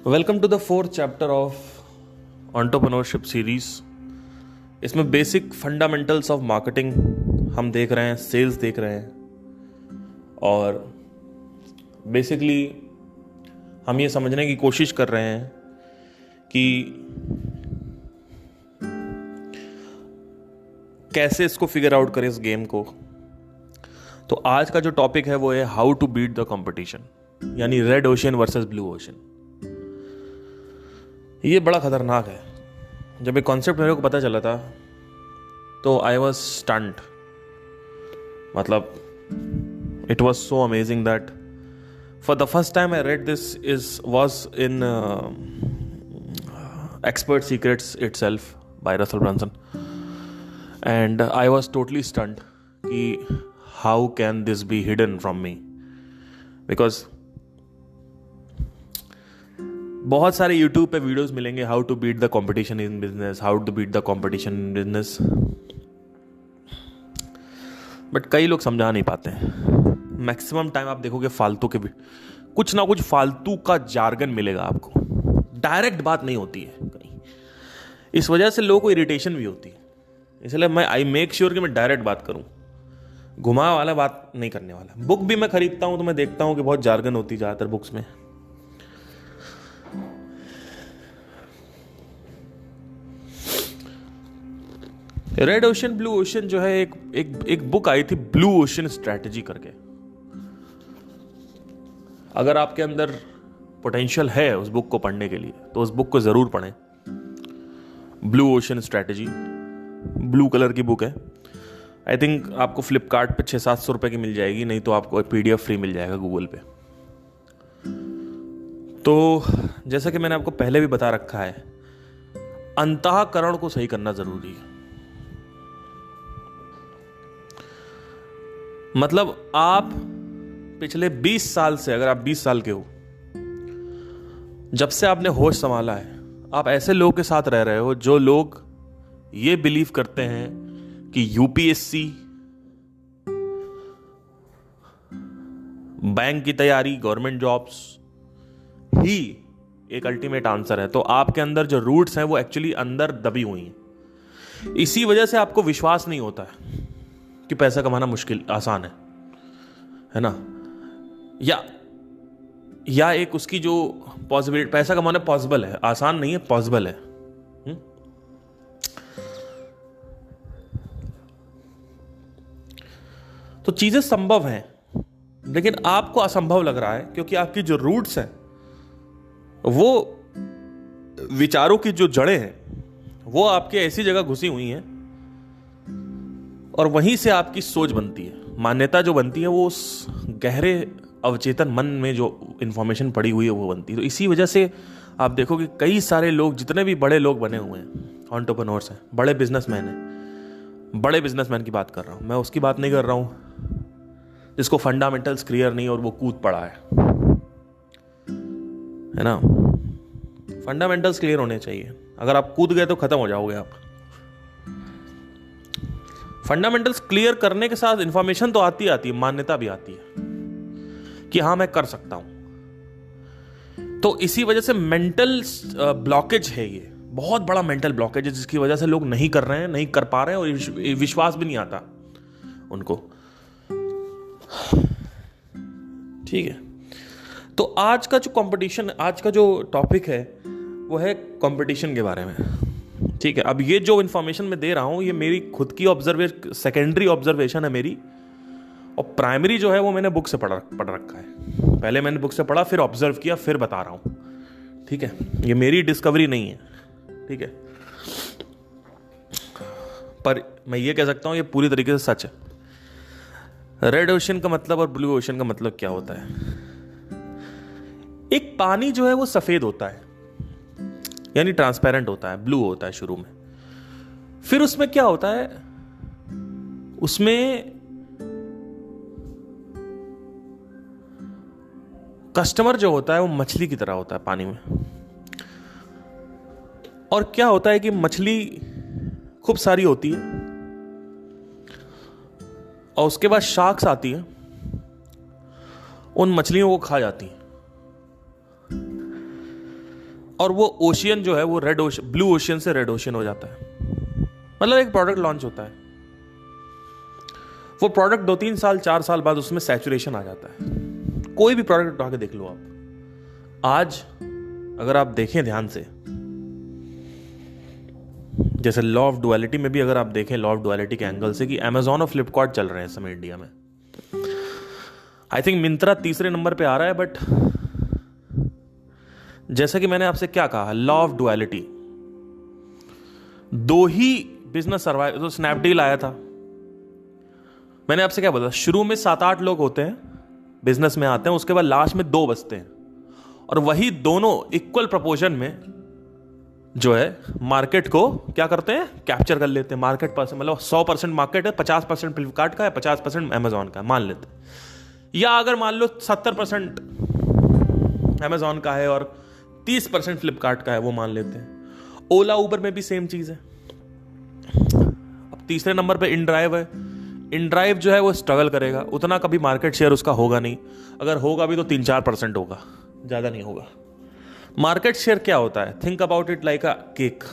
Welcome to the fourth chapter of entrepreneurship series. इसमें basic fundamentals of marketing हम देख रहे हैं, सेल्स देख रहे हैं और बेसिकली हम ये समझने की कोशिश कर रहे हैं कि कैसे इसको फिगर आउट करें इस गेम को। तो आज का जो टॉपिक है वो है how to beat the competition, यानी red ocean versus blue ocean. ये बड़ा खतरनाक है। जब ये कॉन्सेप्ट मेरे को पता चला था तो आई वॉज स्टंट, मतलब it was so amazing that for the first time I read this was in expert secrets itself by Russell Brunson and I was totally stunned कि how can this be hidden from me, because बहुत सारे YouTube पे videos मिलेंगे how to beat the competition in business, how to beat the competition in business, but कई लोग समझा नहीं पाते हैं। मैक्सिमम टाइम आप देखोगे फालतू के कुछ ना कुछ फालतू का जार्गन मिलेगा आपको, डायरेक्ट बात नहीं होती है कहीं। इस वजह से लोगों को इरिटेशन भी होती है, इसलिए आई मेक श्योर कि मैं डायरेक्ट बात करूं, घुमा वाला बात नहीं करने वाला। बुक भी मैं खरीदता हूं तो मैं देखता हूं कि बहुत जार्गन होती है ज़्यादातर बुक्स में। रेड ओशन ब्लू ओशन जो है एक बुक आई थी ब्लू ओशन स्ट्रैटेजी करके। अगर आपके अंदर पोटेंशियल है उस बुक को पढ़ने के लिए तो उस बुक को जरूर पढ़ें। Blue ocean strategy, blue colour की बुक है। आई थिंक आपको फ्लिपकार्ट पे 600-700 रुपए की मिल जाएगी, नहीं तो आपको PDF फ्री मिल जाएगा गूगल पे। तो जैसा कि मैंने आपको पहले भी बता रखा है, अंतःकरण को सही करना जरूरी है। मतलब आप पिछले 20 साल से, अगर आप 20 साल के हो, जब से आपने होश संभाला है, आप ऐसे लोगों के साथ रह रहे हो जो लोग ये बिलीव करते हैं कि UPSC, बैंक की तैयारी, गवर्नमेंट जॉब्स ही एक अल्टीमेट आंसर है। तो आपके अंदर जो रूट्स हैं वो एक्चुअली अंदर दबी हुई हैं। इसी वजह से आपको विश्वास नहीं होता है कि पैसा कमाना आसान है ना, या एक उसकी जो पॉसिबिलिटी, पैसा कमाना पॉसिबल है, आसान नहीं है, पॉसिबल है। तो चीजें संभव हैं, लेकिन आपको असंभव लग रहा है क्योंकि आपकी जो रूट्स हैं, वो विचारों की जो जड़ें हैं, वो आपके ऐसी जगह घुसी हुई हैं और वहीं से आपकी सोच बनती है। मान्यता जो बनती है वो उस गहरे अवचेतन मन में जो इंफॉर्मेशन पड़ी हुई है वो बनती है। तो इसी वजह से आप देखो कि कई सारे लोग, जितने भी बड़े लोग बने हुए हैं, एंटरप्रेन्योर्स हैं, बड़े बिजनेसमैन हैं, बड़े बिजनेसमैन की बात कर रहा हूं मैं, उसकी बात नहीं कर रहा हूं जिसको फंडामेंटल्स क्लियर नहीं और वो कूद पड़ा है ना। फंडामेंटल्स क्लियर होने चाहिए। अगर आप कूद गए तो खत्म हो जाओगे आप। फंडामेंटल्स क्लियर करने के साथ इंफॉर्मेशन तो आती है, मान्यता भी आती है कि हाँ मैं कर सकता हूं। तो इसी वजह से मेंटल ब्लॉकेज है, ये बहुत बड़ा मेंटल ब्लॉकेज है जिसकी वजह से लोग नहीं कर रहे हैं, नहीं कर पा रहे हैं और विश्वास भी नहीं आता उनको। ठीक है, तो आज का जो कंपटीशन, आज का जो टॉपिक है वो है कंपटीशन के बारे में। ठीक है, अब ये जो इंफॉर्मेशन मैं दे रहा हूं ये मेरी खुद की सेकेंडरी ऑब्जर्वेशन है मेरी, और प्राइमरी जो है वो मैंने बुक से पढ़ रखा है। पहले मैंने बुक से पढ़ा, फिर ऑब्जर्व किया, फिर बता रहा हूं। ठीक है, ये मेरी डिस्कवरी नहीं है। ठीक है, पर मैं ये कह सकता हूं ये पूरी तरीके से सच है। रेड ओशन का मतलब और ब्लू ओशन का मतलब क्या होता है? एक पानी जो है वो सफेद होता है, यानी ट्रांसपेरेंट होता है, ब्लू होता है शुरू में। फिर उसमें क्या होता है, उसमें कस्टमर जो होता है वो मछली की तरह होता है पानी में। और क्या होता है कि मछली खूब सारी होती है और उसके बाद शार्क्स आती है, उन मछलियों को खा जाती है। और वो ओशियन जो है वो रेड ओशियन, ब्लू ओशियन से रेड ओशियन हो जाता है। मतलब एक प्रोडक्ट लॉन्च होता है, वो प्रोडक्ट 2-3 साल 4 साल बाद उसमें सैचुरेशन आ जाता है। कोई भी प्रोडक्ट उठा के देख लो आप। आज अगर आप देखें ध्यान से, जैसे लॉ ऑफ डुअलिटी में भी अगर आप देखें, लॉ ऑफ डुअलिटी के एंगल से, कि अमेजॉन और फ्लिपकार्ट चल रहे हैं इस समय इंडिया में। आई थिंक मिंत्रा तीसरे नंबर पे आ रहा है, बट जैसा कि मैंने आपसे क्या कहा, लॉ ऑफ डुअलिटी, दो ही बिजनेस सर्वाइव। तो स्नैपडील आया था, मैंने आपसे क्या बोला, शुरू में 7-8 लोग होते हैं बिजनेस में आते हैं, उसके बाद लास्ट में 2 बचते हैं, और वही दोनों इक्वल प्रपोर्शन में जो है मार्केट को क्या करते हैं, कैप्चर कर लेते हैं। मार्केट परसेंट मतलब 100% मार्केट है, 50% फ्लिपकार्ट का है, 50% अमेजॉन का है मान लेते हैं। या अगर मान लो 70% अमेजॉन का है और 30% फ्लिपकार्ट का है, वो मान लेते हैं। ओला उबर में भी सेम चीज है। अब तीसरे नंबर पे इनड्राइव है। इनड्राइव जो है वो स्ट्रगल करेगा, उतना कभी मार्केट शेयर उसका होगा नहीं, अगर होगा भी तो 3-4% होगा, ज्यादा नहीं होगा। मार्केट शेयर क्या होता है, think about it like a cake.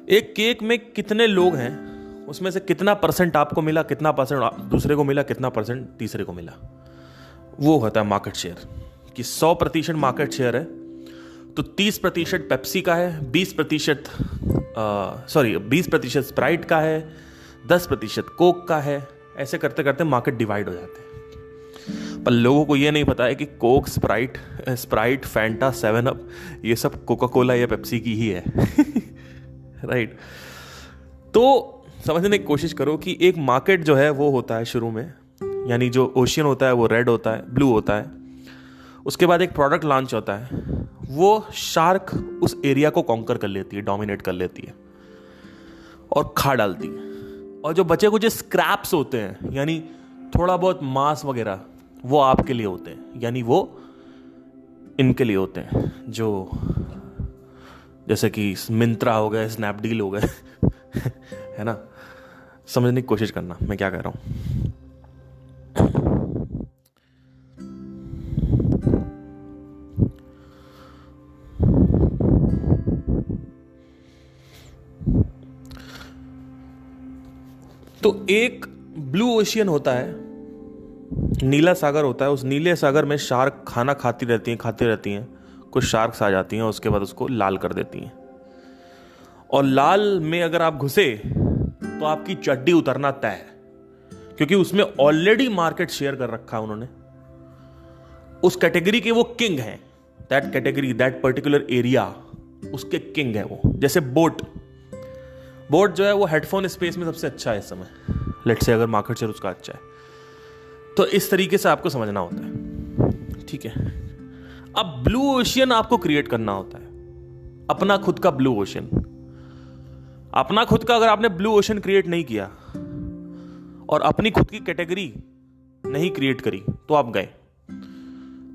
एक केक में कितने लोग हैं, उसमें से कितना परसेंट आपको मिला, कितना परसेंट दूसरे को मिला, कितना परसेंट तीसरे को मिला, वो होता है मार्केट शेयर। कि 100% मार्केट शेयर है तो 30% पेप्सी का है, 20% स्प्राइट का है, 10% कोक का है। ऐसे करते करते मार्केट डिवाइड हो जाते हैं। पर लोगों को ये नहीं पता है कि कोक, स्प्राइट, फैंटा, 7 अप, ये सब कोका कोला या पेप्सी की ही है। राइट। तो समझने की कोशिश करो कि एक मार्केट जो है वो होता है शुरू में, यानी जो ओशियन होता है वो रेड होता है, ब्लू होता है। उसके बाद एक प्रोडक्ट लॉन्च होता है, वो शार्क उस एरिया को कॉन्कर कर लेती है, डोमिनेट कर लेती है और खा डालती है। और जो बचे कुछ स्क्रैप्स होते हैं, यानी थोड़ा बहुत मांस वगैरह, वो आपके लिए होते हैं, यानी वो इनके लिए होते हैं, जो जैसे कि मिंत्रा हो गए, स्नैपडील हो गए। है ना। समझने की कोशिश करना मैं क्या कह रहा हूं। तो एक ब्लू ओशियन होता है, नीला सागर होता है। उस नीले सागर में शार्क खाना खाती रहती हैं। कुछ शार्क्स आ जाती हैं, उसके बाद उसको लाल कर देती हैं। और लाल में अगर आप घुसे तो आपकी चड्डी उतरना तय है, क्योंकि उसमें ऑलरेडी मार्केट शेयर कर रखा है उन्होंने। उस कैटेगरी के वो किंग हैं, that category, that particular area, उसके किंग है वो। जैसे बोट जो है वो हेडफोन स्पेस में सबसे अच्छा है इस समय, लेट्स से, अगर मार्केट शेयर उसका अच्छा है। तो इस तरीके से आपको समझना होता है, ठीक है। अब ब्लू ओशियन आपको क्रिएट करना होता है, अपना खुद का ब्लू ओशियन। अपना खुद का अगर आपने ब्लू ओशियन क्रिएट नहीं किया और अपनी खुद की कैटेगरी नहीं क्रिएट करी तो आप गए।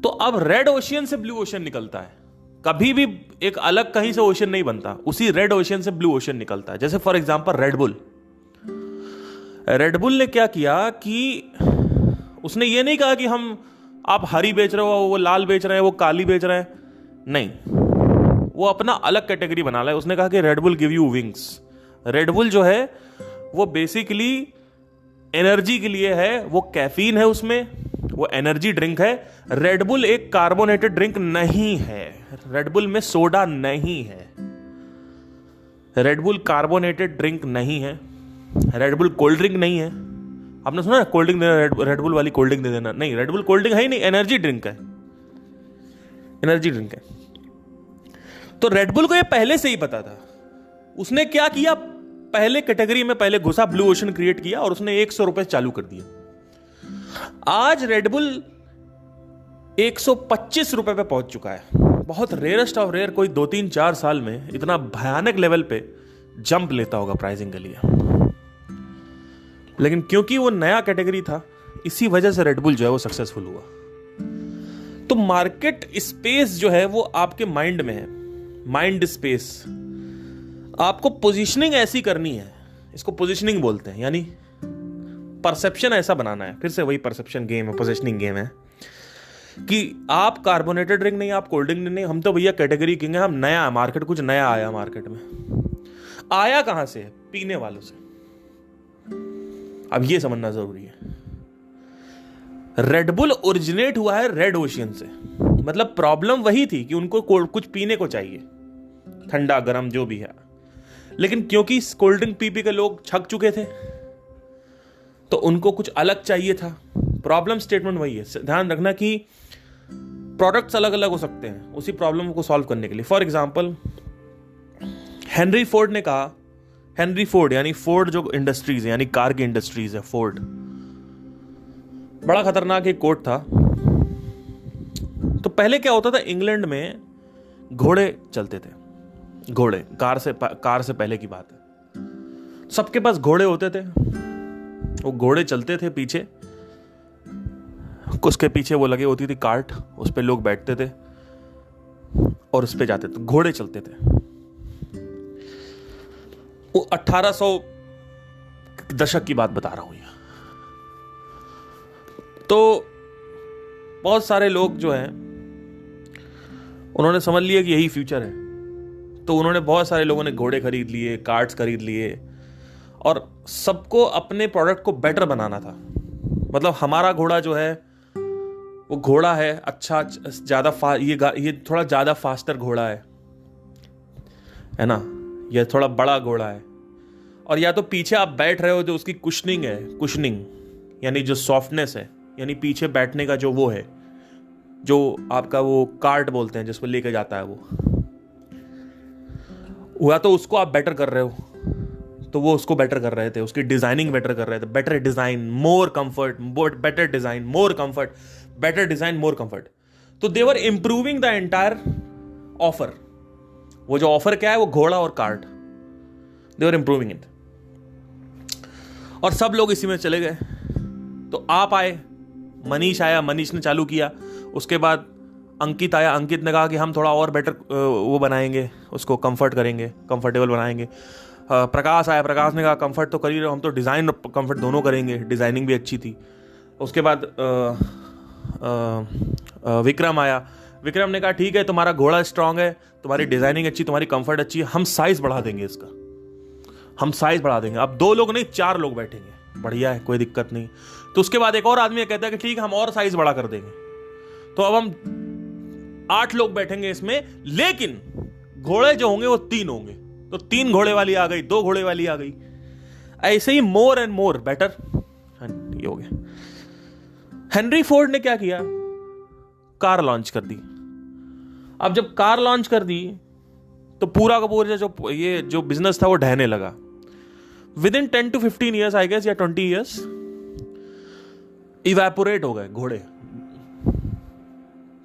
तो अब रेड ओशियन से ब्लू ओशियन निकलता है। कभी भी एक अलग कहीं से ओशियन नहीं बनता, उसी रेड ओशियन से ब्लू ओशियन निकलता है। जैसे फॉर एग्जांपल रेडबुल ने क्या किया कि उसने ये नहीं कहा कि आप हरी बेच रहे हो, वो लाल बेच रहे हैं, वो काली बेच रहे हैं, नहीं। वो अपना अलग कैटेगरी बना ला है। उसने कहा कि Red Bull give you wings. Red Bull जो है वो बेसिकली एनर्जी के लिए है, वो कैफीन है उसमें, वो एनर्जी ड्रिंक है। रेडबुल एक कार्बोनेटेड ड्रिंक नहीं है, रेडबुल में सोडा नहीं है, रेडबुल कार्बोनेटेड ड्रिंक नहीं है, रेडबुल कोल्ड ड्रिंक नहीं है। आपने सुना कोल्ड ड्रिंक देना, रेडबुल वाली कोल्ड ड्रिंक दे देना, नहीं, रेडबुल कोल्ड ड्रिंक है ही नहीं, एनर्जी ड्रिंक है, एनर्जी ड्रिंक है। तो रेडबुल को ये पहले से ही पता था। उसने क्या किया, पहले कैटेगरी में पहले घुसा, ब्लू ओशन क्रिएट किया और उसने 100 रुपए चालू कर दिया। आज रेडबुल 125 रुपए पे पहुंच चुका है। बहुत रेयरेस्ट ऑफ रेयर कोई 2-3-4 साल में इतना भयानक लेवल पे जंप लेता होगा प्राइसिंग के लिए। लेकिन क्योंकि वो नया कैटेगरी था, इसी वजह से रेडबुल जो है वो सक्सेसफुल हुआ। तो मार्केट स्पेस जो है वो आपके माइंड में है, माइंड स्पेस। आपको पोजीशनिंग ऐसी करनी है, इसको पोजीशनिंग बोलते हैं, यानी परसेप्शन ऐसा बनाना है। फिर से वही परसेप्शन गेम है, पोजीशनिंग गेम है कि आप कार्बोनेटेड ड्रिंक नहीं, आप कोल्ड ड्रिंक नहीं, हम तो भैया कैटेगरी किंग है, हम नया मार्केट, कुछ नया आया मार्केट में। आया कहां से? पीने वालों से। अब ये समझना जरूरी है। रेडबुल ओरिजिनेट हुआ है रेड ओशियन से, मतलब प्रॉब्लम वही थी कि उनको कुछ पीने को चाहिए, ठंडा गर्म जो भी है, लेकिन क्योंकि कोल्ड ड्रिंक पी पी के लोग छक चुके थे तो उनको कुछ अलग चाहिए था। प्रॉब्लम स्टेटमेंट वही है। ध्यान रखना कि प्रोडक्ट्स अलग अलग हो सकते हैं उसी प्रॉब्लम को सॉल्व करने के लिए। फॉर एग्जांपल, हेनरी फोर्ड ने कहा, हेनरी फोर्ड यानी फोर्ड जो इंडस्ट्रीज है, यानी कार की इंडस्ट्रीज है, फोर्ड, बड़ा खतरनाक एक कोट था। तो पहले क्या होता था, इंग्लैंड में घोड़े चलते थे, घोड़े, कार से पहले की बात है। सबके पास घोड़े होते थे, वो घोड़े चलते थे पीछे, उसके पीछे वो लगे होती थी कार्ट, उस पे लोग बैठते थे और उस पे जाते थे, घोड़े चलते थे। वो 1800 दशक की बात बता रहा हूं यहां। तो बहुत सारे लोग जो हैं उन्होंने समझ लिया कि यही फ्यूचर है, तो उन्होंने, बहुत सारे लोगों ने घोड़े खरीद लिए, कार्ट्स खरीद लिए, और सबको अपने प्रोडक्ट को बेटर बनाना था। मतलब हमारा घोड़ा जो है वो घोड़ा है अच्छा, ज्यादा ये थोड़ा ज्यादा फास्टर घोड़ा है ना, ये थोड़ा बड़ा घोड़ा है, और या तो पीछे आप बैठ रहे हो जो उसकी कुशनिंग है, कुशनिंग यानी जो सॉफ्टनेस है, यानी पीछे बैठने का जो वो है, जो आपका वो कार्ट बोलते हैं जिसको लेके जाता है वो, या तो उसको आप बेटर कर रहे हो, तो वो उसको बेटर कर रहे थे, उसकी डिजाइनिंग बेटर कर रहे थे, बेटर डिजाइन मोर कंफर्ट, बेटर डिजाइन मोर कंफर्ट, बेटर डिजाइन मोर कंफर्ट। तो दे वर इंप्रूविंग द एंटायर ऑफर। वो जो ऑफर क्या है, वो घोड़ा और cart, they were improving it. और सब लोग इसी में चले गए। तो आप आए, मनीष आया, मनीष ने चालू किया, उसके बाद अंकित आया, अंकित ने कहा कि हम थोड़ा और बेटर वो बनाएंगे, उसको कंफर्ट करेंगे, कंफर्टेबल बनाएंगे। प्रकाश आया, प्रकाश ने कहा कंफर्ट तो कर ही रहे हो, हम तो डिज़ाइन और कंफर्ट दोनों करेंगे, डिज़ाइनिंग भी अच्छी थी। उसके बाद विक्रम आया, विक्रम ने कहा ठीक है, तुम्हारा घोड़ा स्ट्रांग है, तुम्हारी डिज़ाइनिंग अच्छी, तुम्हारी कंफर्ट अच्छी है, हम साइज बढ़ा देंगे इसका, हम साइज बढ़ा देंगे। अब 2 लोग नहीं 4 लोग बैठेंगे, बढ़िया है, कोई दिक्कत नहीं। तो उसके बाद एक और आदमी कहता है कि ठीक है, हम और साइज बढ़ा कर देंगे, तो अब हम 8 लोग बैठेंगे इसमें, लेकिन घोड़े जो होंगे वो 3 होंगे। तो 3 घोड़े वाली आ गई, 2 घोड़े वाली आ गई, ऐसे ही मोर एंड मोर बेटर। ये हो गया। हेनरी फोर्ड ने क्या किया, कार लॉन्च कर दी। अब जब कार लॉन्च कर दी तो पूरा का पूरा जो बिजनेस था वो ढहने लगा। Within 10 to 15 years I guess, या 20 ईयर्स, इवेपोरेट हो गए घोड़े।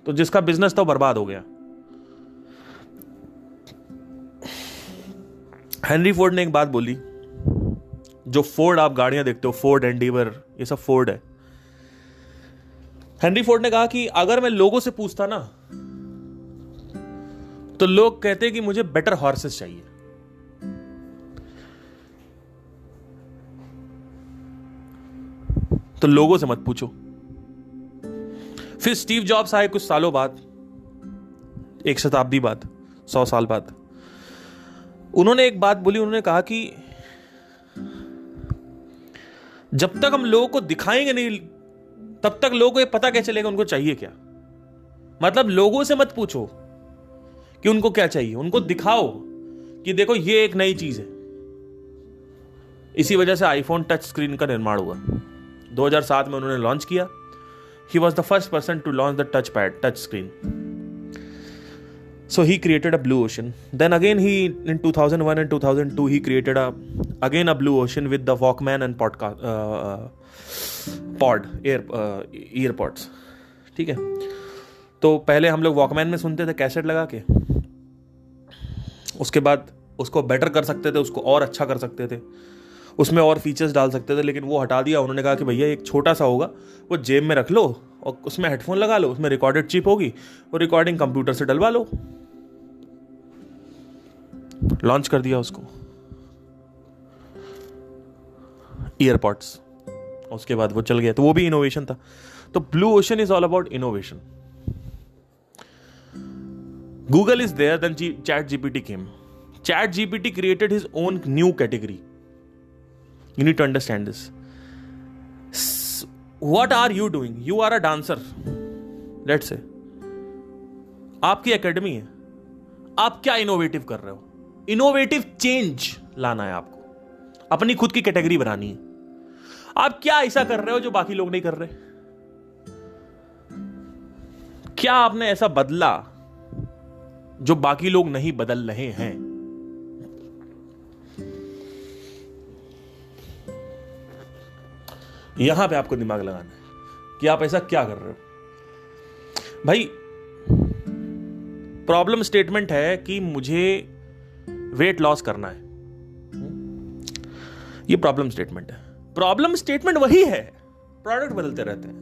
तो जिसका बिजनेस था वो बर्बाद हो गया। हेनरी फोर्ड ने एक बात बोली, जो फोर्ड आप गाड़ियां देखते हो, फोर्ड एंडीवर, ये सब फोर्ड है। हेनरी फोर्ड ने कहा कि अगर मैं लोगों से पूछता ना, तो लोग कहते कि मुझे बेटर हॉर्सेस चाहिए। तो लोगों से मत पूछो। फिर स्टीव जॉब्स आए कुछ सालों बाद, 1 शताब्दी बाद, 100 साल बाद। उन्होंने एक बात बोली, उन्होंने कहा कि जब तक हम लोगों को दिखाएंगे नहीं, तब तक लोगों को ये पता कैसे चलेगा उनको चाहिए क्या। मतलब लोगों से मत पूछो कि उनको क्या चाहिए, उनको दिखाओ कि देखो ये एक नई चीज है। इसी वजह से आईफोन टच स्क्रीन का निर्माण हुआ। 2007 में उन्होंने लॉन्च किया। He was the first person to launch the touch pad, touch screen. So he created a blue ocean. Then again he, in 2001 and 2002, he created a blue ocean with the Walkman and earpods. ठीक है। तो पहले हम लोग Walkman में सुनते थे cassette लगा के, उसके बाद उसको बेटर कर सकते थे, उसको और अच्छा कर सकते थे, उसमें और फीचर्स डाल सकते थे, लेकिन वो हटा दिया। उन्होंने कहा कि भैया एक छोटा सा होगा, वो जेब में रख लो और उसमें हेडफोन लगा लो, उसमें रिकॉर्डेड चिप होगी, वो रिकॉर्डिंग कंप्यूटर से डलवा लो। लॉन्च कर दिया उसको, ईयरपॉड्स, उसके बाद वो चल गया। तो वो भी इनोवेशन था। तो blue ocean is all about innovation. Google is there, then ChatGPT came. ChatGPT created his own new category. You need to understand this. What are you doing? You are a dancer. Let's say. आपकी academy है. आप क्या innovative कर रहे हो? Innovative change लाना है आपको. अपनी खुद की कैटेगरी बनानी है. आप क्या ऐसा कर रहे हो जो बाकी लोग नहीं कर रहे? क्या आपने ऐसा बदला जो बाकी लोग नहीं बदल रहे हैं? यहां पे आपको दिमाग लगाना है कि आप ऐसा क्या कर रहे हो. भाई प्रॉब्लम स्टेटमेंट है कि मुझे वेट लॉस करना है. ये प्रॉब्लम स्टेटमेंट है. प्रॉब्लम स्टेटमेंट वही है, प्रोडक्ट बदलते रहते हैं.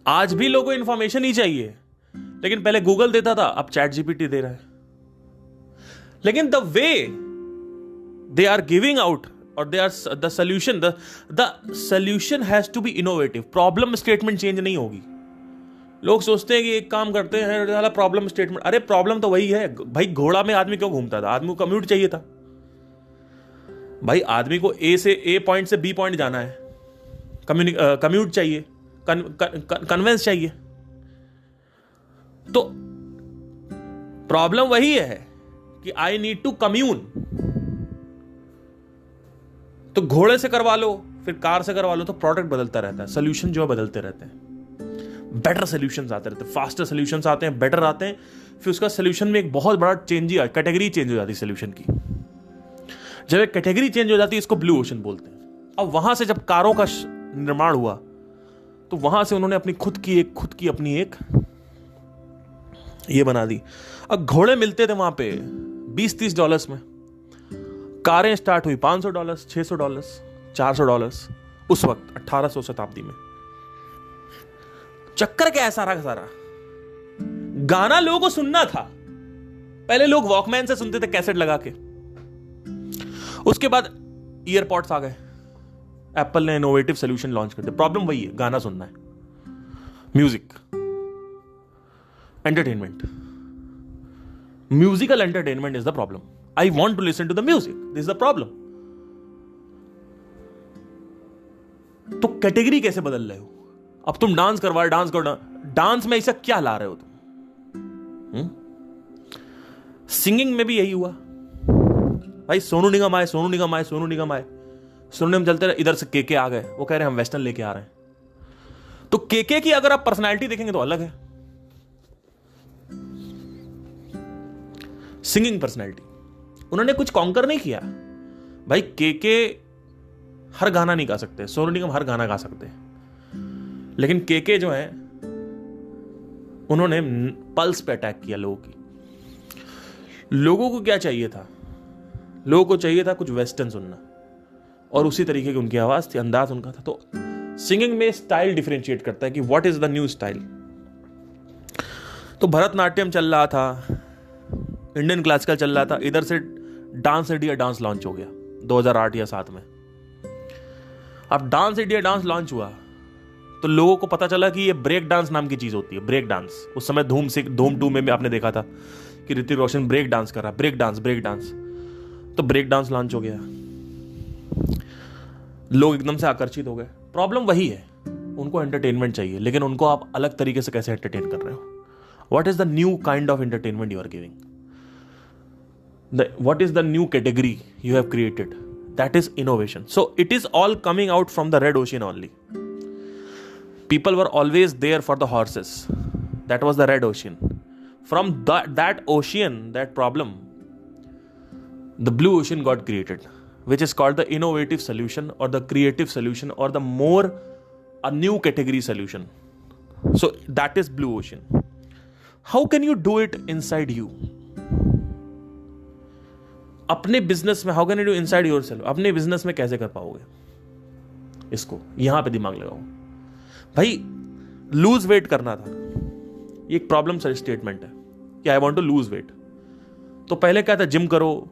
आज भी लोगों को इंफॉर्मेशन ही चाहिए, लेकिन पहले गूगल देता था, अब चैट जीपीटी दे रहा है. लेकिन the way they are giving out और they are the solution has to be innovative. Problem statement change नहीं होगी. लोग सोचते हैं कि एक काम करते हैं, प्रॉब्लम स्टेटमेंट. अरे प्रॉब्लम तो वही है भाई. घोड़ा में आदमी क्यों घूमता था? आदमी को कम्यूट चाहिए था भाई. आदमी को ए पॉइंट से बी पॉइंट जाना है, कम्यूट चाहिए, कन्वेंस चाहिए. तो प्रॉब्लम वही है कि आई नीड टू कम्यून. तो घोड़े से करवा लो, फिर कार से करवा लो, तो प्रोडक्ट बदलता रहता है. सोल्यूशन जो है बदलते रहते हैं. बेटर सोल्यूशंस आते रहते हैं, फास्टर सोल्यूशंस आते हैं, बेटर आते हैं. फिर उसका सोल्यूशन में एक बहुत बड़ा चेंज, कैटेगरी चेंज हो जाती है सोल्यूशन की. जब एक कैटेगरी चेंज हो जाती है, इसको ब्लू ओशन बोलते हैं. अब वहां से जब कारों का निर्माण हुआ, तो वहां से उन्होंने अपनी खुद की अपनी एक ये बना दी. अब घोड़े मिलते थे वहां पे $20-30 में. कारें स्टार्ट हुई $500, $600, $400 उस वक्त 1800 शताब्दी में. चक्कर क्या है सारा का सारा? गाना लोगों को सुनना था. पहले लोग वॉकमैन से सुनते थे, कैसेट लगा के. उसके बाद ईयरपॉड्स आ गए. एप्पल ने इनोवेटिव सोल्यूशन लॉन्च कर दिया. प्रॉब्लम वही है, गाना सुनना है. Music, entertainment, musical entertainment is the problem. I want to listen to the music, this is the problem. तो कैटेगरी कैसे बदल रहे हो? अब तुम डांस करवा, डांस करो. डांस में ऐसा क्या ला रहे हो तुम? सिंगिंग में भी यही हुआ भाई. सोनू निगम आए, सोनू निगम आए, सोनू निगम आए, सोनू निगम चलते रहे. इधर से केके आ गए, वो कह रहे हैं हम वेस्टर्न लेके आ रहे हैं. तो केके की अगर आप पर्सनालिटी देखेंगे तो अलग है. सिंगिंग पर्सनालिटी, उन्होंने कुछ कॉन्कर नहीं किया भाई. केके हर गाना नहीं गा सकते, सोनू निगम हर गाना गा सकते हैं. लेकिन केके जो है, उन्होंने पल्स पे अटैक किया लोगों की. लोगों को क्या चाहिए था? लोगों को चाहिए था कुछ वेस्टर्न सुनना, और उसी तरीके की उनकी आवाज थी, अंदाज उनका था. तो सिंगिंग में स्टाइल डिफरेंशिएट करता है कि what is the new style. तो भरतनाट्यम चल रहा था, इंडियन क्लासिकल चल रहा था, इधर से डांस इंडिया डांस लॉन्च हो गया 2008 या 2007 में. अब डांस इंडिया डांस लॉन्च हुआ तो लोगों को पता चला कि ये ब्रेक डांस नाम की चीज होती है. ब्रेक डांस उस समय धूम 2 में भी आपने देखा था कि ऋतिक रोशन ब्रेक डांस कर रहा है. Break dance. तो ब्रेक डांस लॉन्च हो गया, लोग एकदम से आकर्षित हो गए. प्रॉब्लम वही है, उनको एंटरटेनमेंट चाहिए, लेकिन उनको आप अलग तरीके से कैसे एंटरटेन कर रहे हो? What is the new kind of entertainment you are giving? What is the new category you have created? That is innovation. So it is all coming out from the red ocean only. People were always there for the horses. That was the red ocean. From that ocean, that problem, the blue ocean got created, which is called the innovative solution or the creative solution or the more a new category solution. So that is blue ocean. How can you do it inside you? अपने business में how can you do inside yourself? अपने business में कैसे कर पाओगे इसको? यहां पे दिमाग लगाओ भाई. लूज वेट करना था, ये एक प्रॉब्लम स्टेटमेंट है कि I want to lose weight. तो पहले क्या था? जिम करो,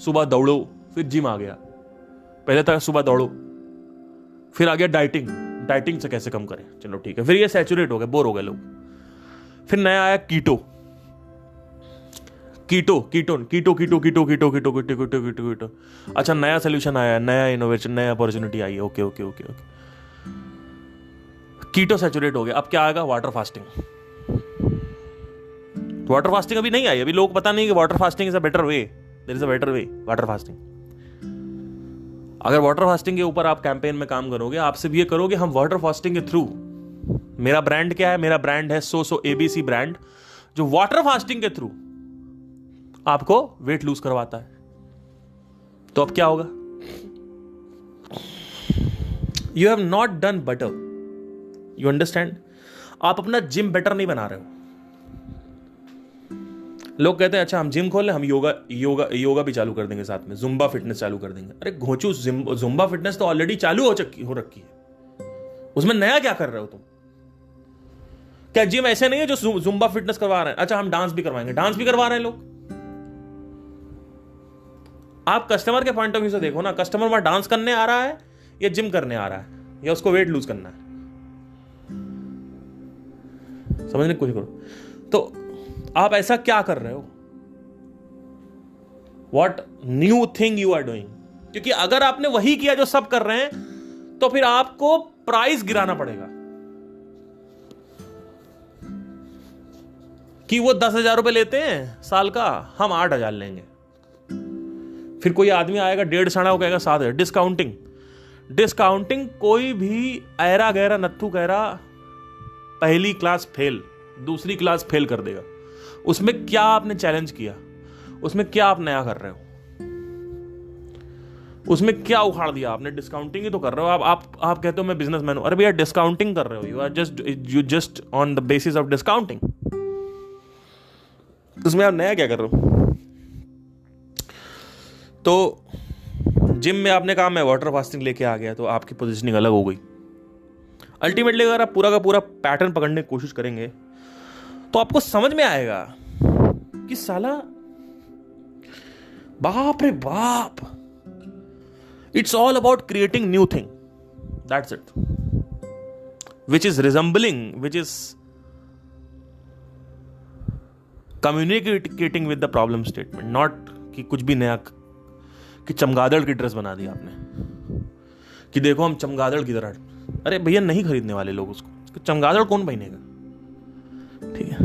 सुबह दौड़ो, फिर जिम आ गया. पहले था सुबह दौड़ो, फिर आ गया डाइटिंग. डाइटिंग से कैसे कम करें? चलो ठीक है. फिर ये सैचुरेट हो गए, बोर हो गए लोग. फिर नया आया कीटो, कीटो कीटोन कीटो कीटो कीटो कीटो कीटो कीटो कीटो कीटो कीटो। अच्छा नया सोल्यूशन आया, नया इनोवेशन, नया अपॉर्चुनिटी आई, ओके ओके ओके ओके। कीटो सैचुरेट हो गया, अब क्या आएगा? Water fasting. वाटर फास्टिंग अभी नहीं आई, अभी लोग पता नहीं कि water fasting is a better way, there is a better way water fasting. अगर वाटर फास्टिंग के ऊपर आप कैंपेन में काम करोगे, आप सिर्फ ये करोगे हम वाटर फास्टिंग के थ्रू, मेरा ब्रांड क्या है? मेरा ब्रांड है सो एबीसी ब्रांड, जो वाटर फास्टिंग के थ्रू आपको वेट लूज करवाता है। तो अब क्या होगा? You have not done better, you understand? आप अपना जिम बेटर नहीं बना रहे हो। लोग कहते हैं अच्छा हम जिम खोल लें, हम योगा योगा योगा भी चालू कर देंगे, साथ में जुम्बा फिटनेस चालू कर देंगे। अरे घोचू, जुम्बा फिटनेस तो ऑलरेडी चालू हो रखी है, उसमें नया क्या कर रहे हो तुम? क्या जिम ऐसे नहीं है जो जुम्बा फिटनेस करवा रहे हैं? अच्छा हम डांस भी करवाएंगे, डांस भी करवा रहे हैं लोग। आप कस्टमर के पॉइंट ऑफ व्यू से देखो ना, कस्टमर वहां डांस करने आ रहा है या जिम करने आ रहा है, या उसको वेट लूज करना है? समझने की कोशिश करो। तो आप ऐसा क्या कर रहे हो? What new thing you are doing? क्योंकि अगर आपने वही किया जो सब कर रहे हैं, तो फिर आपको प्राइस गिराना पड़ेगा कि वो 10,000 रुपए लेते हैं साल का, हम 8,000 लेंगे। फिर कोई आदमी आएगा 1.5 साढ़ा, वो कहेगा 7,000। डिस्काउंटिंग, डिस्काउंटिंग कोई भी ऐरा गहरा नत्थु गहरा पहली क्लास फेल, दूसरी क्लास फेल कर देगा। उसमें क्या आपने चैलेंज किया? उसमें क्या आप नया कर रहे हो? उसमें क्या उखाड़ दिया आपने? डिस्काउंटिंग ही तो कर रहे हो आप कहते हो मैं बिजनेसमैन हूं। अरे भैया डिस्काउंटिंग कर रहे हो, you just on the basis of discounting. उसमें आप नया क्या कर रहे हो? तो जिम में आपने कहा मैं वाटर फास्टिंग लेके आ गया, तो आपकी पोजीशनिंग अलग हो गई। अल्टीमेटली अगर आप पूरा का पूरा पैटर्न पकड़ने की कोशिश करेंगे, तो आपको समझ में आएगा कि साला बाप रे बाप, it's all about creating new thing, that's it, which is resembling, which is communicating with the problem statement, not कि कुछ भी नया, कि चमगादड़ की ड्रेस बना दी आपने कि देखो हम चमगादड़ की तरह। अरे भैया नहीं खरीदने वाले लोग उसको, चमगादड़ कौन पहनेगा? ठीक है,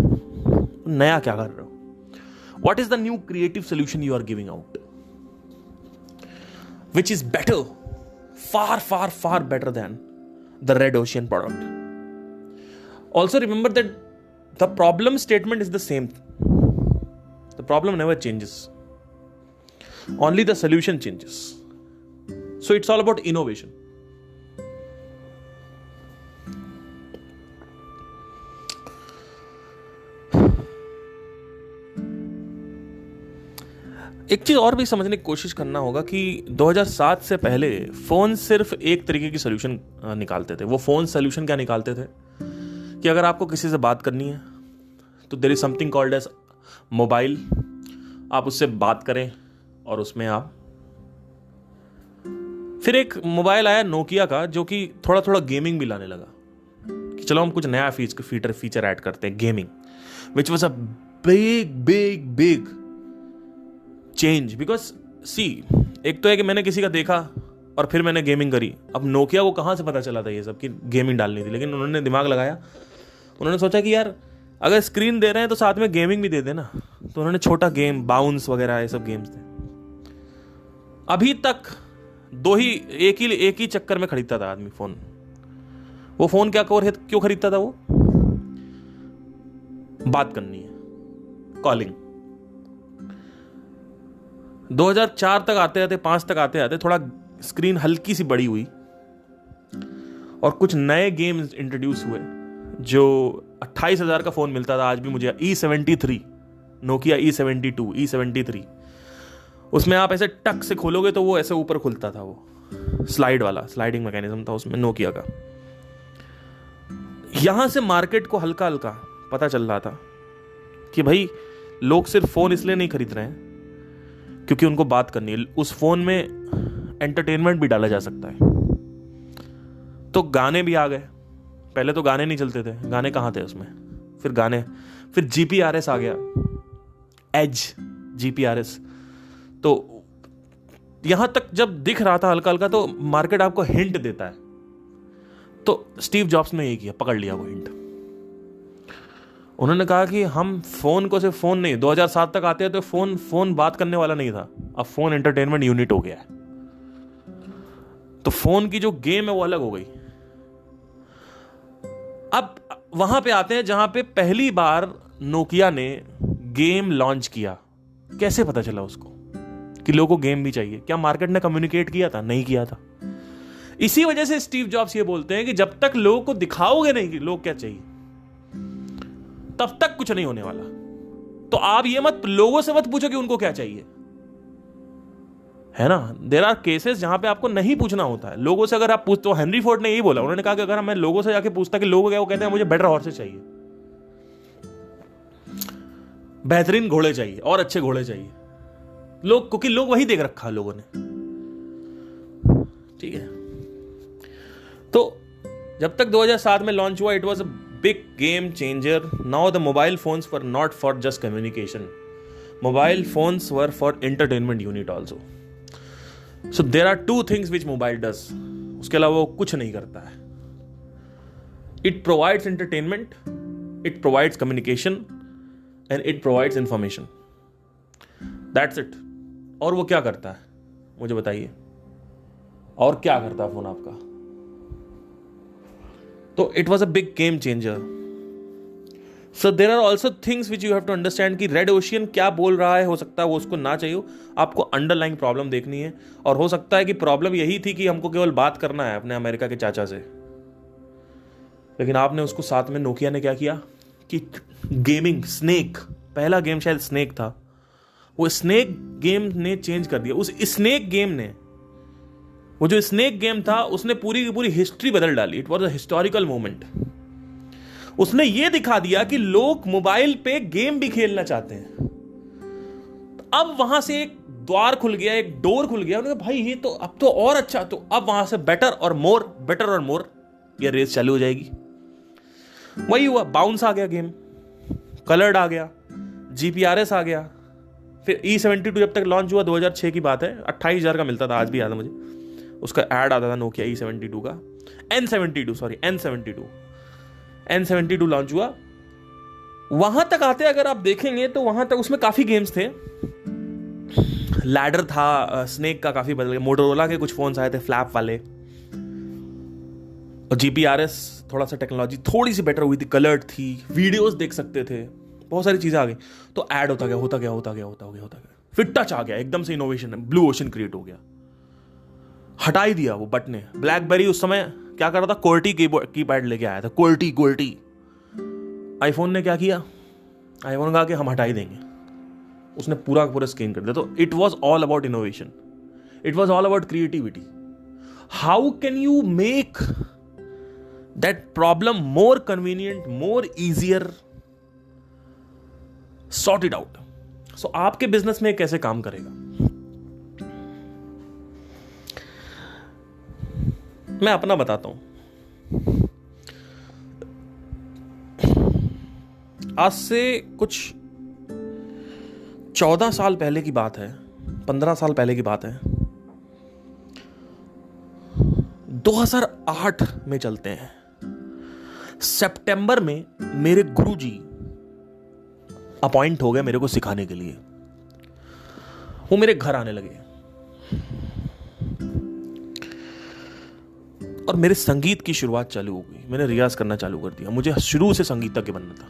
नया क्या कर रहे हो? What is the new creative solution you are giving out, which is better, far far far better than the red ocean product? Also remember that the problem statement is the same. The problem never changes, only the solution changes. So it's all about innovation. एक चीज और भी समझने की कोशिश करना होगा कि 2007 से पहले फोन सिर्फ एक तरीके की सोल्यूशन निकालते थे। वो फोन सोल्यूशन क्या निकालते थे कि अगर आपको किसी से बात करनी है तो there is something called as mobile, आप उससे बात करें और उसमें आप, फिर एक मोबाइल आया नोकिया का जो कि थोड़ा थोड़ा गेमिंग भी लाने लगा कि चलो हम कुछ नया फीचर ऐड करते हैं, gaming, which was a big big big change. Because see, एक तो है कि मैंने किसी का देखा और फिर मैंने गेमिंग करी। अब नोकिया को कहाँ से पता चला था ये सब कि गेमिंग डालनी थी, लेकिन उन्होंने दिमाग लगाया, उन्होंने सोचा कि यार अगर स्क्रीन दे रहे हैं तो साथ में गेमिंग भी दे देना। तो उन्होंने छोटा गेम, बाउंस वगैरह ये सब गेम्स थे। अभी तक एक ही चक्कर में खरीदता था आदमी फोन। वो फोन क्यों खरीदता था? वो बात करनी है, कॉलिंग। 2004 तक आते आते, 5 तक आते आते थोड़ा स्क्रीन हल्की सी बड़ी हुई और कुछ नए गेम्स इंट्रोड्यूस हुए जो 28,000 का फोन मिलता था। आज भी मुझे E73, नोकिया E72, E73, उसमें आप ऐसे टक से खोलोगे तो वो ऐसे ऊपर खुलता था, वो स्लाइड वाला, स्लाइडिंग मैकेनिज्म था उसमें नोकिया का। यहां से मार्केट को हल्का हल्का पता चल रहा था कि भाई लोग सिर्फ फोन इसलिए नहीं खरीद रहे हैं क्योंकि उनको बात करनी है, उस फोन में एंटरटेनमेंट भी डाला जा सकता है। तो गाने भी आ गए। पहले तो गाने नहीं चलते थे, गाने कहाँ थे उसमें? फिर गाने, फिर जीपीआरएस आ गया, एज जीपीआरएस। तो यहां तक जब दिख रहा था हल्का हल्का, तो मार्केट आपको हिंट देता है। तो स्टीव जॉब्स ने यही किया, पकड़ लिया वो हिंट। उन्होंने कहा कि हम फोन को सिर्फ फोन नहीं, 2007 तक आते हैं तो फोन बात करने वाला नहीं था, अब फोन एंटरटेनमेंट यूनिट हो गया है। तो फोन की जो गेम है वो अलग हो गई। अब वहां पे आते हैं जहां पे पहली बार नोकिया ने गेम लॉन्च किया। कैसे पता चला उसको कि लोगों को गेम भी चाहिए? क्या मार्केट ने कम्युनिकेट किया था? नहीं किया था। इसी वजह से स्टीव जॉब्स ये बोलते हैं कि जब तक लोगों को दिखाओगे नहीं कि लोग क्या चाहिए, तब तक कुछ नहीं होने वाला। तो आप ये लोगों से मत पूछो कि उनको क्या चाहिए, है ना। देयर आर केसेस जहां पे आपको नहीं पूछना होता है लोगों से। अगर आप पूछते हो, हेनरी फोर्ड ने यही बोला, उन्होंने कहा कि अगर मैं लोगों से जाके पूछता कि लोग क्या, वो कहते हैं मुझे बेटर हॉर्सेस चाहिए, बेहतरीन घोड़े चाहिए और अच्छे घोड़े चाहिए। लोग, क्योंकि लोग वही देख रखा है लोगों ने, ठीक है। तो जब तक 2007 में लॉन्च हुआ, it was a big game changer. Now the mobile phones were not for just communication, mobile phones were for entertainment unit also. So there are two things which mobile does, उसके अलावा वो कुछ नहीं करता है। It provides entertainment, it provides communication and it provides information, that's it. और वो क्या करता है मुझे बताइए, और क्या करता है फोन आपका? तो it was a big game changer. So there are also things which you have to understand कि रेड ओशियन क्या बोल रहा है। हो सकता है वो उसको ना चाहिए, आपको अंडरलाइंग प्रॉब्लम देखनी है। और हो सकता है कि प्रॉब्लम यही थी कि हमको केवल बात करना है अपने अमेरिका के चाचा से, लेकिन आपने उसको साथ में, नोकिया ने क्या किया कि गेमिंग, स्नेक, पहला गेम शायद स्नेक था, वो स्नेक गेम ने चेंज कर दिया। उस स्नेक गेम ने, वो जो स्नेक गेम था, उसने पूरी की पूरी हिस्ट्री बदल डाली। It was a historical moment. उसने ये दिखा दिया कि लोग मोबाइल पे गेम भी खेलना चाहते हैं। तो अब वहां से एक द्वार खुल गया, एक डोर खुल गया। उन्होंने कहा भाई ये तो अब तो और अच्छा, तो अब वहां से बेटर और मोर ये रेस चालू हो जाएगी। वही हुआ, बाउंस आ गया, गेम कलर्ड आ गया, जीपीआरएस आ गया। फिर E72 जब तक लॉन्च हुआ, 2006 की बात है, 28,000 का मिलता था, आज भी याद है मुझे। उसका ऐड आता था नोकिया E72 का, N72 लॉन्च हुआ। वहां तक आते अगर आप देखेंगे तो वहां तक उसमें काफी गेम्स थे। लैडर था, स्नेक का काफी बदल गया, मोटोरोला के कुछ फोन्स आए थे फ्लैप वाले, और जीपीआरएस थोड़ा सा टेक्नोलॉजी थोड़ी सी बेटर हुई थी, कलर्ड थी, वीडियोस देख सकते थे, बहुत सारी चीजें आ गई। तो ऐड होता गया, फिर टच आ गया, एकदम से इनोवेशन, ब्लू ओशन क्रिएट हो गया। हटा ही दिया वो बटने। ब्लैकबेरी उस समय क्या कर रहा था, क्वालिटी कीपैड लेके आया था, क्वालिटी। आईफोन ने क्या किया, आईफोन कहा कि हम हटा ही देंगे, उसने पूरा स्कैन कर दिया। तो it was all about innovation, it was all about creativity. How can you make that problem more convenient, more easier, sort it out. So आपके बिजनेस में कैसे काम करेगा? मैं अपना बताता हूं। आज से कुछ 14 साल पहले की बात है, 15 साल पहले की बात है, 2008 में चलते हैं। सितंबर में मेरे गुरुजी अपॉइंट हो गए मेरे को सिखाने के लिए। वो मेरे घर आने लगे और मेरे संगीत की शुरुआत चालू हो गई। मैंने रियाज करना चालू कर दिया, मुझे शुरू से संगीतज्ञ बनना था।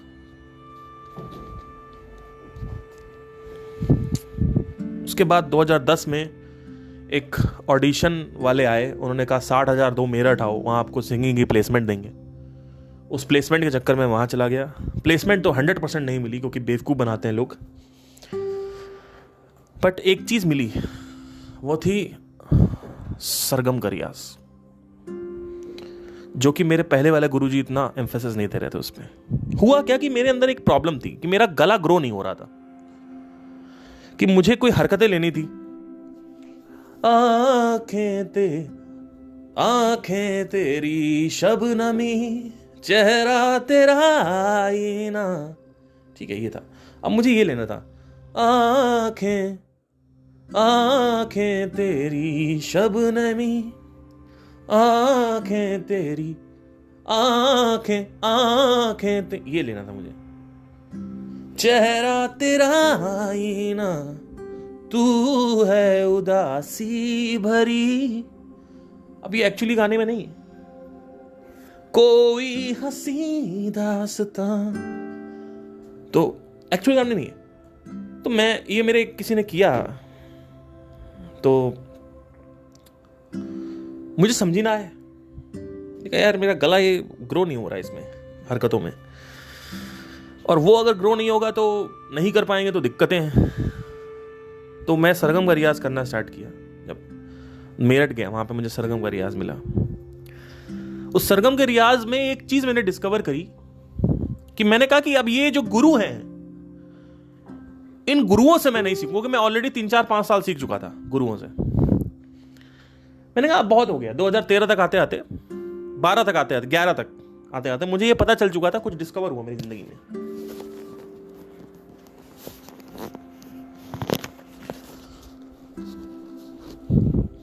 उसके बाद 2010 में एक ऑडिशन वाले आए, उन्होंने कहा 60,000 दो मेरठ आओ, वहां आपको सिंगिंग की प्लेसमेंट देंगे। उस प्लेसमेंट के चक्कर में वहां चला गया। प्लेसमेंट तो 100% नहीं मिली क्योंकि बेवकूफ बनाते हैं लोग, बट एक चीज मिली, वो थी सरगम का रियाज, जो कि मेरे पहले वाले गुरुजी इतना एम्फेसिस नहीं दे रहे थे उसमें। हुआ क्या कि मेरे अंदर एक प्रॉब्लम थी कि मेरा गला ग्रो नहीं हो रहा था, कि मुझे कोई हरकतें लेनी थी। आंखें तेरी शबनमी चेहरा तेरा आईना, ठीक है ये था। अब मुझे ये लेना था, आंखें आंखें तेरी शबनमी, आंखें तेरी आंखें आंखें ये लेना था मुझे। चेहरा तेरा आईना, तू है उदासी भरी। अब ये एक्चुअली गाने में नहीं है। कोई हंसी दास्तां, तो एक्चुअली गाने नहीं है। तो मैं ये मेरे किसी ने किया, तो मुझे समझ ही ना आया यार, मेरा गला ये ग्रो नहीं हो रहा है इसमें हरकतों में, और वो अगर ग्रो नहीं होगा तो नहीं कर पाएंगे तो दिक्कतें हैं। तो मैं सरगम का रियाज करना स्टार्ट किया। जब मेरठ गया, वहां पे मुझे सरगम का रियाज मिला। उस सरगम के रियाज में एक चीज मैंने डिस्कवर करी कि मैंने कहा कि अब ये जो गुरु हैं, इन गुरुओं से मैं नहीं सीखूंगा, क्योंकि मैं ऑलरेडी 3-4-5 साल सीख चुका था गुरुओं से। मैंने कहा अब बहुत हो गया। 2013 तक आते आते, 12 तक आते आते, 11 तक आते आते मुझे ये पता चल चुका था, कुछ डिस्कवर हुआ मेरी जिंदगी में।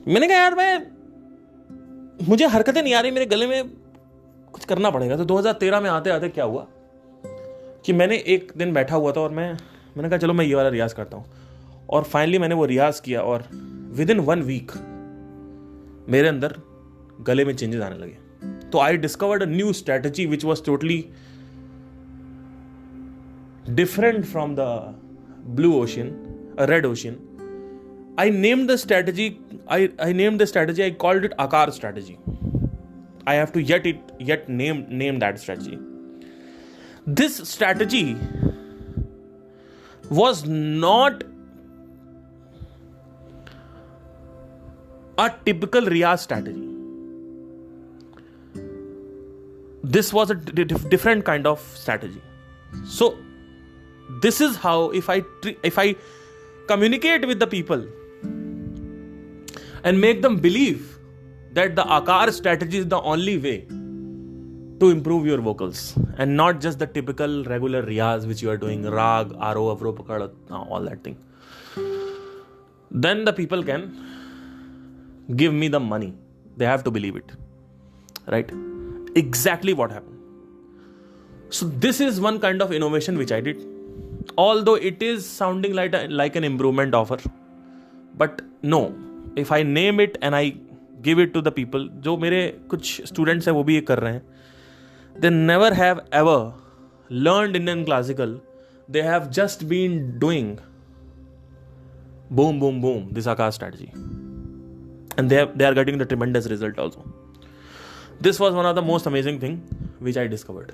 मैंने कहा यार मुझे हरकतें नहीं आ रही, मेरे गले में कुछ करना पड़ेगा। तो 2013 में आते आते क्या हुआ कि मैंने एक दिन बैठा हुआ था और मैंने कहा चलो मैं ये वाला रियाज करता हूँ। और फाइनली मैंने वो रियाज किया, और विद इन 1 वीक मेरे अंदर गले में चेंजेस आने लगे। तो I discovered a new strategy which was totally different from the blue ocean, red ocean. I named the strategy. I called it Akar strategy. I have to yet name that strategy. This strategy was not a typical Riyaz strategy. This was a different kind of strategy. So this is how, if I communicate with the people and make them believe that the Akar strategy is the only way to improve your vocals, and not just the typical regular riyaz which you are doing, rag, aro, avro, pakad, all that thing, then the people can give me the money. They have to believe it, right? Exactly what happened. So this is one kind of innovation which I did, although it is sounding like an improvement offer, but no, if I name it and I give it to the people, जो मेरे कुछ students हैं वो भी ये कर रहे हैं, they never have ever learned Indian classical, they have just been doing boom boom boom this Akar strategy, and they are getting the tremendous result also. This was one of the most amazing thing which I discovered.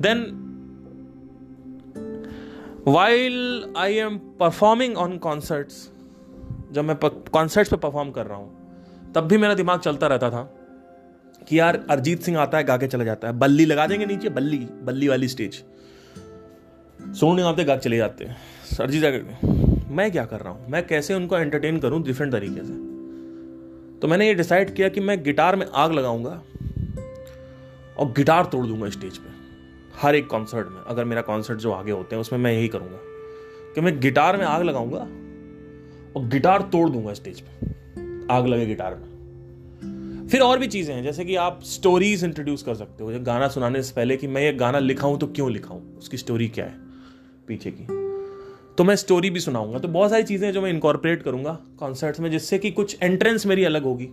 Then while I am performing on concerts, जब मैं concerts पे perform कर रहा हूँ, तब भी मेरा दिमाग चलता रहता था कि यार अरिजीत सिंह आता है, गा के चला जाता है, बल्ली लगा देंगे नीचे, बल्ली वाली स्टेज, सोने आते गा चले जाते हैं, अरिजीत जाकर मैं क्या कर रहा हूँ, मैं कैसे उनको एंटरटेन करूँ डिफरेंट तरीके से। तो मैंने ये डिसाइड किया कि मैं गिटार में आग लगाऊंगा और गिटार तोड़ दूंगा स्टेज पे। हर एक कॉन्सर्ट में, अगर मेरा कॉन्सर्ट जो आगे होते हैं उसमें मैं यही करूंगा कि मैं गिटार में आग लगाऊंगा और गिटार तोड़ दूंगा स्टेज पे, आग लगे गिटार में। फिर और भी चीजें हैं, जैसे कि आप स्टोरीज इंट्रोड्यूस कर सकते हो गाना सुनाने से पहले, कि मैं ये गाना लिखाऊं तो क्यों लिखाऊं, उसकी स्टोरी क्या है पीछे की, तो मैं स्टोरी भी सुनाऊंगा। तो बहुत सारी चीजें जो मैं इनकॉर्पोरेट करूंगा कॉन्सर्ट्स में, जिससे कि कुछ एंट्रेंस मेरी अलग होगी।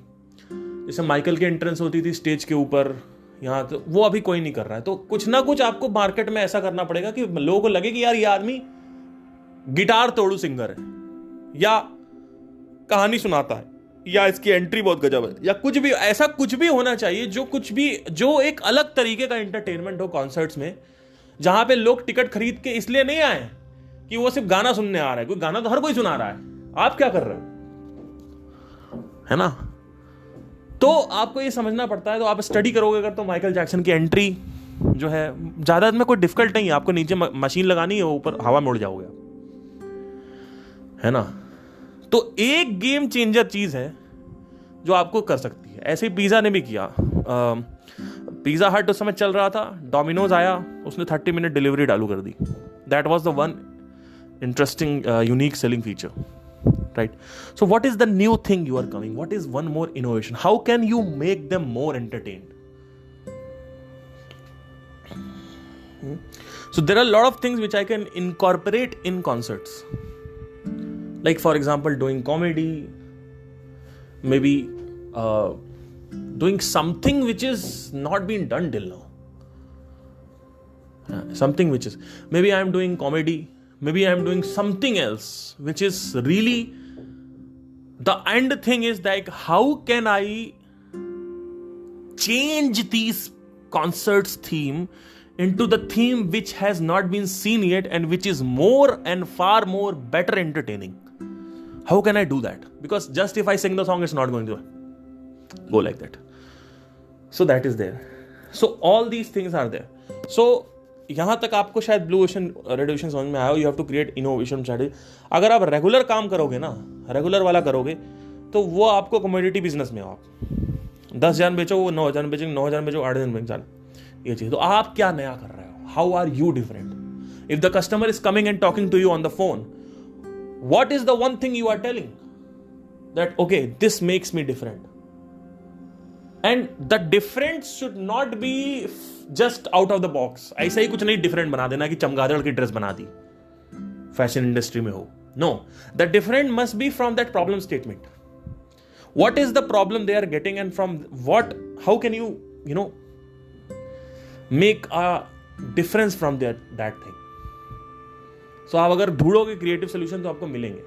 जैसे माइकल की एंट्रेंस होती थी स्टेज के ऊपर यहाँ, तो वो अभी कोई नहीं कर रहा है। तो कुछ ना कुछ आपको मार्केट में ऐसा करना पड़ेगा कि लोगों को लगे कि यार ये आदमी गिटार तोड़ू सिंगर है, या कहानी सुनाता है, या इसकी एंट्री बहुत गजब है, या कुछ भी ऐसा कुछ भी होना चाहिए जो एक अलग तरीके का एंटरटेनमेंट हो कॉन्सर्ट्स में, जहां पे लोग टिकट खरीद के इसलिए नहीं आए कि वो सिर्फ गाना सुनने आ रहा है। कोई गाना तो हर कोई सुना रहा है, आप क्या कर रहे हो, है ना। तो आपको ये समझना पड़ता है। तो आप स्टडी करोगे अगर, तो माइकल जैक्सन की एंट्री जो है ज्यादा में कोई डिफिकल्ट नहीं है, आपको नीचे मशीन लगानी है, ऊपर हवा में उड़ जाओगे, है ना। तो एक गेम चेंजर चीज है जो आपको कर सकती है। ऐसे ही पिज़्ज़ा ने भी किया। पिज़्ज़ा हट उस समय चल रहा था, डोमिनोज आया, उसने 30 मिनट डिलीवरी चालू कर दी। That was the one interesting unique selling feature, right? So what is the new thing you are coming? What is one more innovation? How can you make them more entertained? So there are a lot of things which I can incorporate in concerts. Like for example, doing comedy, maybe doing something which is not been done till now. Something which is, maybe I am doing comedy, maybe I am doing something else which is really, the end thing is like, how can I change these concerts theme into the theme which has not been seen yet and which is more and far more better entertaining? How can I do that? Because just if I sing the song, it's not going to go like that. So that is there. So all these things are there. So यहां तक आपको शायद blue ocean red ocean समझ में आया हो। You have to create innovation strategy. अगर आप रेगुलर काम करोगे ना, रेगुलर वाला करोगे, तो वो आपको कमोडिटी बिजनेस में हो। आप 10,000 बेचो, वो 9,000 बेचेंगे, 9,000 बेचो, 8,000 बेचो, ये चीज। तो आप क्या नया कर रहे हो? How are you different? If the customer is coming and talking to you on the phone, what is the one thing you are telling that okay this makes me different? And the difference should not be just out of the box. ऐसा ही कुछ नहीं different बना देना कि चमगादड़ की dress बना दी, फैशन इंडस्ट्री में हो। No, the different must be from that problem statement. What is the problem they are getting, and from what, how can you make a difference from that thing? So आप अगर ढूंढोगे creative solution तो आपको मिलेंगे.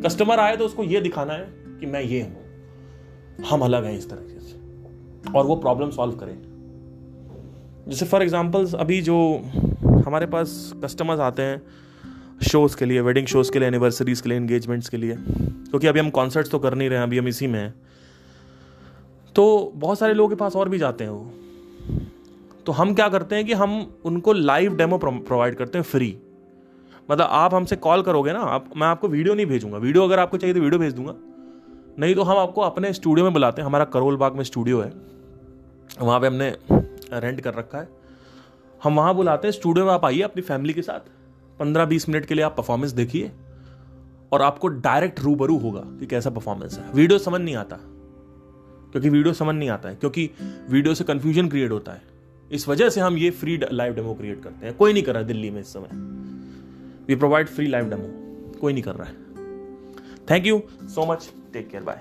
Customer आए तो उसको ये दिखाना है कि मैं ये हूं, हम अलग हैं इस तरीके से, और वो प्रॉब्लम सॉल्व करें. जैसे फॉर एग्जांपल्स अभी जो हमारे पास कस्टमर्स आते हैं शोज़ के लिए, वेडिंग शोज़ के लिए, एनिवर्सरीज़ के लिए, एंगेजमेंट्स के लिए, क्योंकि अभी हम कॉन्सर्ट्स तो कर नहीं रहे हैं, अभी हम इसी में हैं, तो बहुत सारे लोगों के पास और भी जाते हैं वो. तो हम क्या करते हैं कि हम उनको लाइव डेमो प्रोवाइड करते हैं फ्री. मतलब आप हमसे कॉल करोगे ना, मैं आपको वीडियो नहीं भेजूंगा, वीडियो अगर आपको चाहिए तो वीडियो भेज दूंगा, नहीं तो हम आपको अपने स्टूडियो में बुलाते हैं. हमारा करोल बाग में स्टूडियो है, वहाँ पे हमने रेंट कर रखा है. हम वहाँ बुलाते हैं स्टूडियो में, आप आइए अपनी फैमिली के साथ, 15-20 मिनट के लिए आप परफॉर्मेंस देखिए और आपको डायरेक्ट रूबरू होगा कि कैसा परफॉर्मेंस है. वीडियो समझ नहीं आता, क्योंकि वीडियो से कंफ्यूजन क्रिएट होता है. इस वजह से हम ये फ्री लाइव डेमो क्रिएट करते हैं. कोई नहीं कर रहा है दिल्ली में इस समय. We provide free live demo, कोई नहीं कर रहा है. Thank you so much, take care, bye.